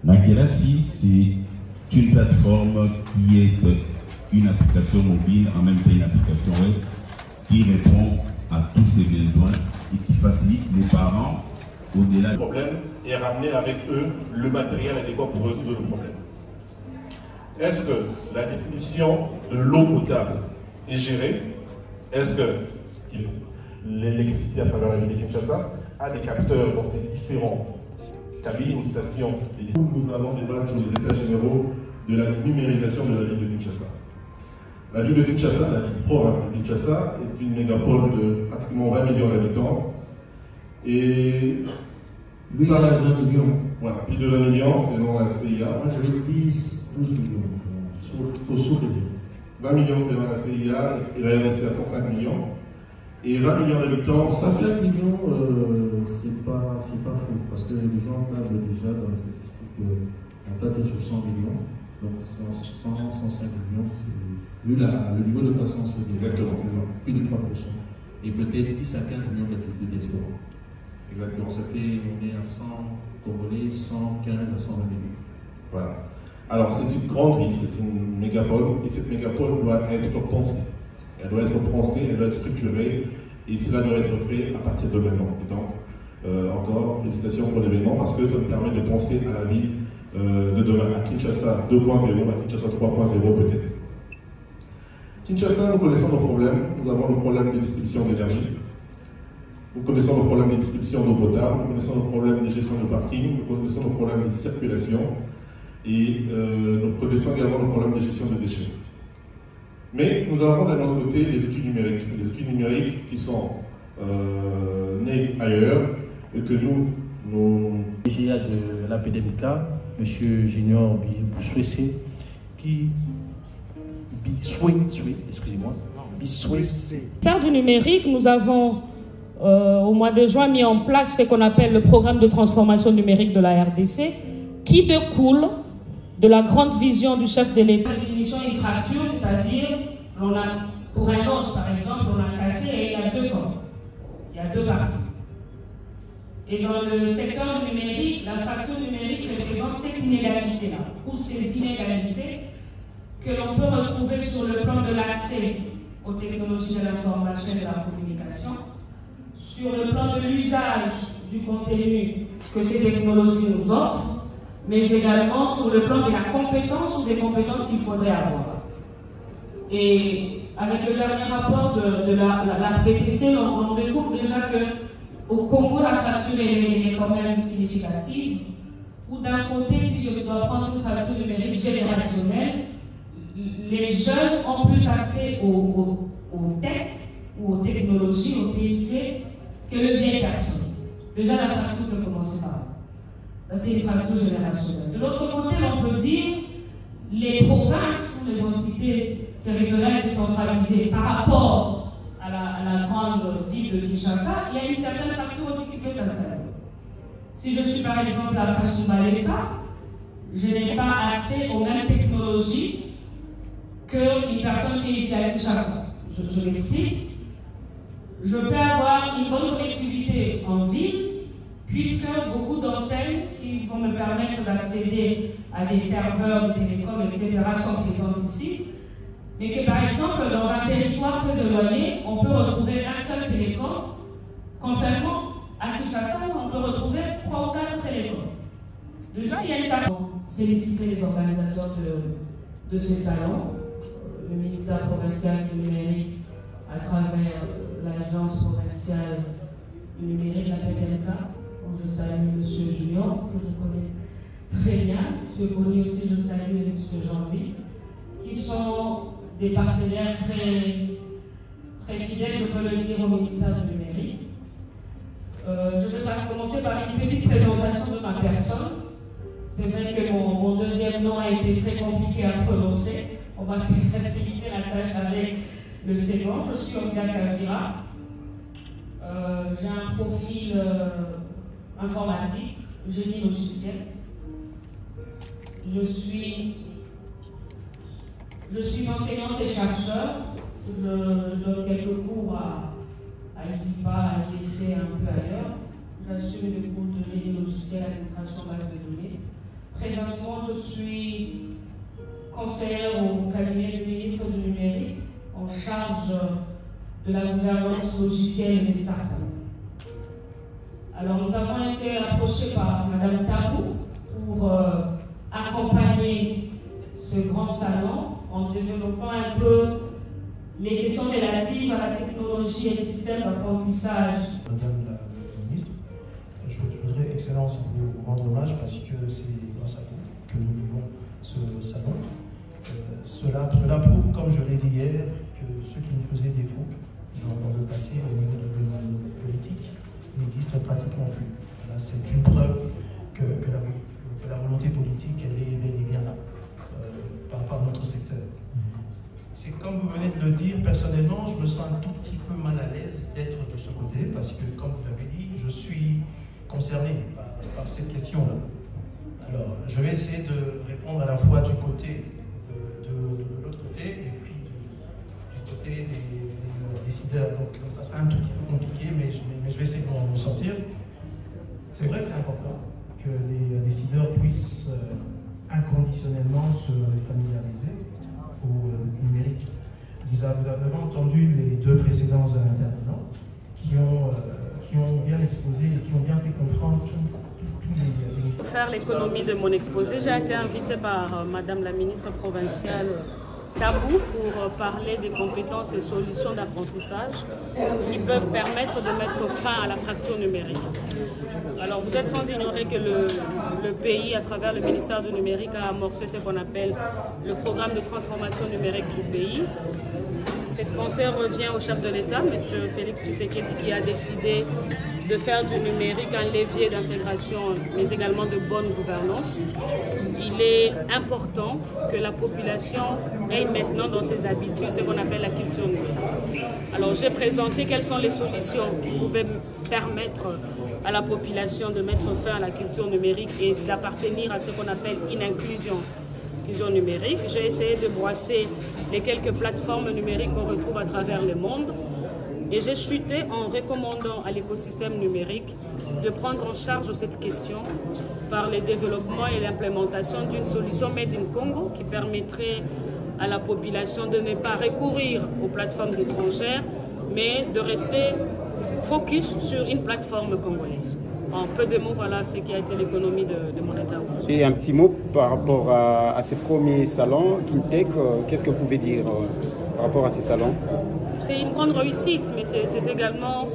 Nakelasi, c'est une plateforme qui est une application mobile, en même temps une application web, qui répond à tous ces besoins et qui facilite les parents au-delà du problème et ramener avec eux le matériel adéquat pour résoudre le problème. Est-ce que la distribution de l'eau potable est gérée? Est-ce que l'électricité à travers la ville de Kinshasa a des capteurs dans ces différents cabines ou stations? Nous allons débattre sur les états généraux de la numérisation de la ville de Kinshasa. La ville de Kinshasa, la ville province de Kinshasa, est une mégapole de pratiquement 20 millions d'habitants. Et lui, il a 20 millions. Voilà, plus de 20 millions selon la CIA. Moi, je vais 10, 12 millions, au sous-réserve. 20 millions selon la CIA et la RDC à 105 millions. Et 20 millions d'habitants. 105 millions, c'est pas fou, parce que les gens tablent déjà dans les statistiques, on tape sur 100 millions. Donc 100, 105 millions, vu le niveau de croissance de plus de 3%. Et peut-être 10 à 15 millions de diaspora. Exactement. Ça fait, on est à 100 Congolais, 115 à 120 millions. Voilà. Alors c'est une grande ville, c'est une mégapole, et cette mégapole doit être pensée. Elle doit être pensée, elle doit être structurée, et cela doit être fait à partir de maintenant. Et donc, encore, félicitations pour l'événement, parce que ça nous permet de penser à la ville de demain, à Kinshasa 2.0, à Kinshasa 3.0 peut-être. Kinshasa, nous connaissons nos problèmes. Nous avons le problème de distribution d'énergie. Nous connaissons le problème de distribution d'eau potable. Nous connaissons le problème de gestion de parking. Nous connaissons le problème de circulation. Et nous connaissons également le problème de gestion de déchets. Mais nous avons d'un autre côté les outils numériques. Les outils numériques qui sont nés ailleurs et que nous... PGA de la PDMK, M. Junior Bissouessé, qui... excusez-moi. Bissouessé. Ministère du numérique, nous avons au mois de juin mis en place ce qu'on appelle le programme de transformation numérique de la RDC, qui découle de la grande vision du chef de l'État. La définition d'une fracture, c'est-à-dire, pour un os par exemple, on a cassé et il y a deux corps, il y a deux parties. Et dans le secteur numérique, la fracture numérique représente cette inégalité-là, ou ces inégalités que l'on peut retrouver sur le plan de l'accès aux technologies de l'information et de la communication, sur le plan de l'usage du contenu que ces technologies nous offrent, mais également sur le plan de la compétence ou des compétences qu'il faudrait avoir. Et avec le dernier rapport de la RPTC, on découvre déjà qu'au Congo, la fracture est quand même significative, où d'un côté, si je dois prendre une fracture numérique générationnelle, les jeunes ont plus accès aux tech ou aux technologies, aux TIC, que les vieilles personnes. Déjà, la fracture peut commencer par là. Ça, c'est une fracture générationnelle. De l'autre côté, on peut dire les provinces, les entités territoriales décentralisées par rapport à la grande ville de Kinshasa, il y a une certaine fracture aussi qui peut s'installer. Si je suis par exemple à Kasumbalesa, je n'ai pas accès aux mêmes technologies qu'une personne qui est ici à Kinshasa. Je m'explique. Je peux avoir une bonne connectivité en ville, puisque beaucoup d'antennes qui vont me permettre d'accéder à des serveurs de télécom, etc., sont présentes ici. Mais que par exemple, dans un territoire très éloigné, on peut retrouver un seul télécom, contrairement à Kinshasa, où on peut retrouver 3 ou 4 télécoms. Déjà, il y a une salle. Féliciter les organisateurs de ces salons. Le ministère provincial du numérique à travers l'agence provinciale du numérique, la PDMK, dont je salue M. Junior, que je connais très bien, M. Boni aussi, je salue M. Jean-Louis, qui sont des partenaires très fidèles, je peux le dire, au ministère du numérique. Je vais commencer par une petite présentation de ma personne. C'est vrai que mon deuxième nom a été très compliqué à prononcer. On va faciliter la tâche avec le second. Je suis Olga Kavira. J'ai un profil informatique, génie logiciel. Je suis enseignante et chercheur. Je donne quelques cours à ISIPA, à l'IEC, un peu ailleurs. J'assume le cours de génie logiciel, administration base de données. présentement, je suis conseillère au cabinet du ministre du Numérique en charge de la gouvernance logicielle des startups. Alors, nous avons été approchés par Madame Tabou pour accompagner ce grand salon en développant un peu les questions relatives à la technologie et système d'apprentissage. Madame la ministre, je voudrais, Excellence, vous rendre hommage parce que c'est grâce à vous que nous vivons ce salon. Cela prouve, comme je l'ai dit hier, que ce qui nous faisait défaut dans le passé au niveau de nos politiques n'existe pratiquement plus. C'est une preuve que la volonté politique, elle est bel et bien là, par rapport à notre secteur. C'est comme vous venez de le dire, personnellement, je me sens un tout petit peu mal à l'aise d'être de ce côté, parce que, comme vous l'avez dit, je suis concerné par cette question-là. Alors, je vais essayer de répondre à la fois du côté de l'autre côté, et puis du côté des décideurs. Donc, ça sera un tout petit peu compliqué, mais je vais essayer de m'en sortir. C'est vrai que c'est important que les décideurs puissent inconditionnellement se familiariser au numérique. Vous avez entendu les deux précédents intervenants qui ont bien exposé et qui ont bien fait comprendre tous les... Pour faire l'économie de mon exposé, j'ai été invitée par Madame la ministre provinciale Tabou pour parler des compétences et solutions d'apprentissage qui peuvent permettre de mettre fin à la fracture numérique. Alors vous êtes sans ignorer que le pays, à travers le ministère du numérique, a amorcé ce qu'on appelle le programme de transformation numérique du pays. Cette pensée revient au chef de l'État, M. Félix Tshisekedi, qui a décidé de faire du numérique un levier d'intégration, mais également de bonne gouvernance. Il est important que la population ait maintenant dans ses habitudes ce qu'on appelle la culture numérique. Alors j'ai présenté quelles sont les solutions qui pouvaient permettre à la population de mettre fin à la culture numérique et d'appartenir à ce qu'on appelle une inclusion numérique. J'ai essayé de brosser les quelques plateformes numériques qu'on retrouve à travers le monde. Et j'ai chuté en recommandant à l'écosystème numérique de prendre en charge cette question par le développement et l'implémentation d'une solution Made in Congo qui permettrait à la population de ne pas recourir aux plateformes étrangères, mais de rester focus sur une plateforme congolaise. En peu de mots, voilà ce qui a été l'économie de mon intervention. Et un petit mot par rapport à ces premiers salons, Kintech, qu'est-ce que vous pouvez dire par rapport à ces salons? C'est une grande réussite, mais c'est également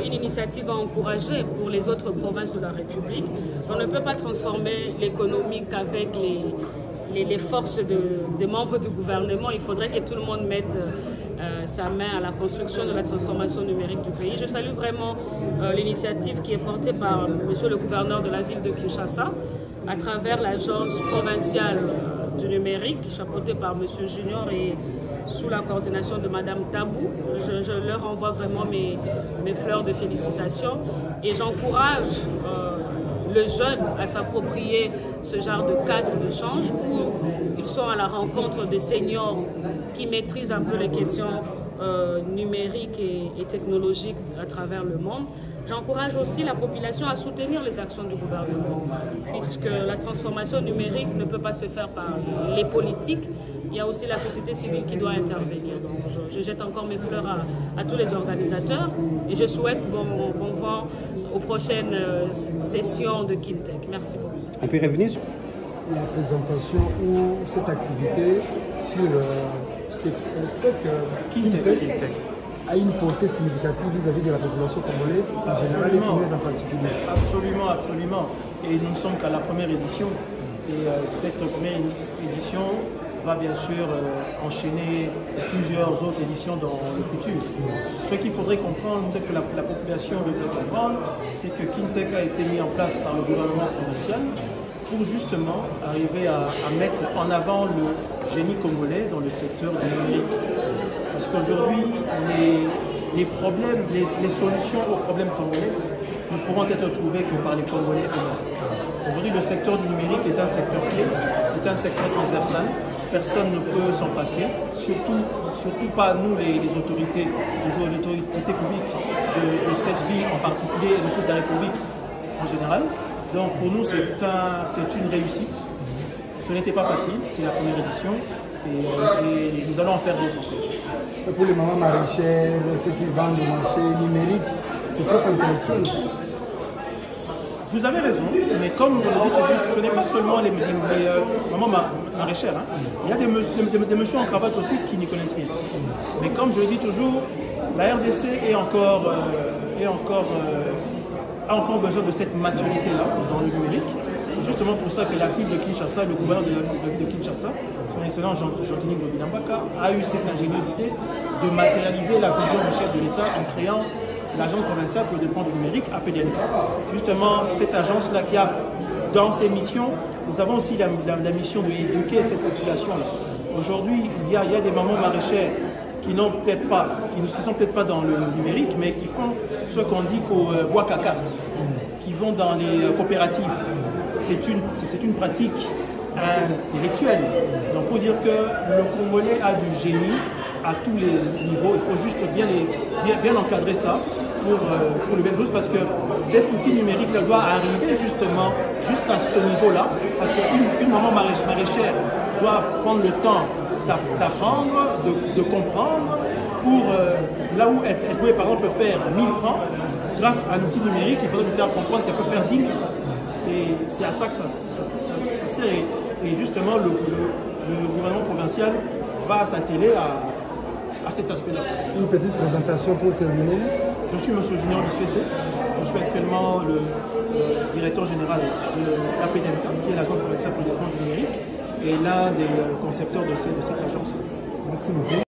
une initiative à encourager pour les autres provinces de la République. On ne peut pas transformer l'économie qu'avec les forces des membres du gouvernement. Il faudrait que tout le monde mette sa main à la construction de la transformation numérique du pays. Je salue vraiment l'initiative qui est portée par monsieur le gouverneur de la ville de Kinshasa à travers l'agence provinciale du numérique, chapeautée par monsieur Junior et sous la coordination de madame Tabou. Je leur envoie vraiment mes fleurs de félicitations et j'encourage le jeune à s'approprier ce genre de cadre d'échange où ils sont à la rencontre de seniors qui maîtrisent un peu les questions numériques et technologiques à travers le monde. J'encourage aussi la population à soutenir les actions du gouvernement, puisque la transformation numérique ne peut pas se faire par les politiques. Il y a aussi la société civile qui doit intervenir. Donc je jette encore mes fleurs à tous les organisateurs et je souhaite bon vent aux prochaines sessions de Kintech. Merci beaucoup. On peut revenir sur la présentation ou cette activité sur Kintech a une portée significative vis-à-vis de la population congolaise en général et kinaise en particulier. Absolument, absolument. Et nous ne sommes qu'à la première édition. Et cette première édition va bien sûr enchaîner plusieurs autres éditions dans le futur. Ce qu'il faudrait comprendre, c'est que la population devrait comprendre, c'est que Kintech a été mis en place par le gouvernement provincial pour justement arriver à mettre en avant le génie congolais dans le secteur du numérique. Parce qu'aujourd'hui, les problèmes, les solutions aux problèmes congolais ne pourront être trouvées que par les Congolais eux-mêmes. Aujourd'hui, le secteur du numérique est un secteur clé, est un secteur transversal. Personne ne peut s'en passer, surtout pas nous les autorités publiques de cette ville en particulier et de toute la République en général. Donc pour nous, c'est une réussite. Ce n'était pas facile, c'est la première édition et nous allons en faire d'autres encore. Pour les mamans maraîchères, ceux qui vendent au marché numérique, c'est trop intellectuel. Vous avez raison, mais comme vous le dites toujours, ce n'est pas seulement les mamans maraîchères. Hein. Il y a des messieurs en cravate aussi qui n'y connaissent rien. Mais comme je le dis toujours, la RDC a encore besoin de cette maturité-là dans le numérique. C'est justement pour ça que la ville de Kinshasa, le gouverneur de la ville de Kinshasa, son excellent Jean-Tini Ngobinambaka, a eu cette ingéniosité de matérialiser la vision du chef de l'État en créant l'agence provinciale pour le développement du numérique, APDNK. C'est justement cette agence-là qui a, dans ses missions, nous avons aussi la mission d'éduquer cette population-là. Aujourd'hui, il y a des mamans maraîchères qui n'ont peut-être pas, qui ne se sentent peut-être pas dans le numérique, mais qui font ce qu'on dit qu'au bois à carte, qui vont dans les coopératives. C'est une pratique intellectuelle. Donc pour dire que le Congolais a du génie à tous les niveaux, il faut juste bien encadrer ça pour le bien plus, parce que cet outil numérique doit arriver justement jusqu'à ce niveau-là, parce qu'une maman maraîchère doit prendre le temps d'apprendre, de comprendre, pour là où elle pouvait par exemple faire 1000 francs, grâce à l'outil numérique, il faudrait lui faire comprendre qu'elle peut faire 10 000. C'est à ça que ça sert, et justement le gouvernement provincial va s'atteler à cet aspect-là. Une petite présentation pour terminer. Je suis M. Junior Biswese, je suis actuellement le directeur général de l'APDNK, qui est l'agence provinciale pour le développement du numérique, et l'un des concepteurs de cette agence. Merci beaucoup.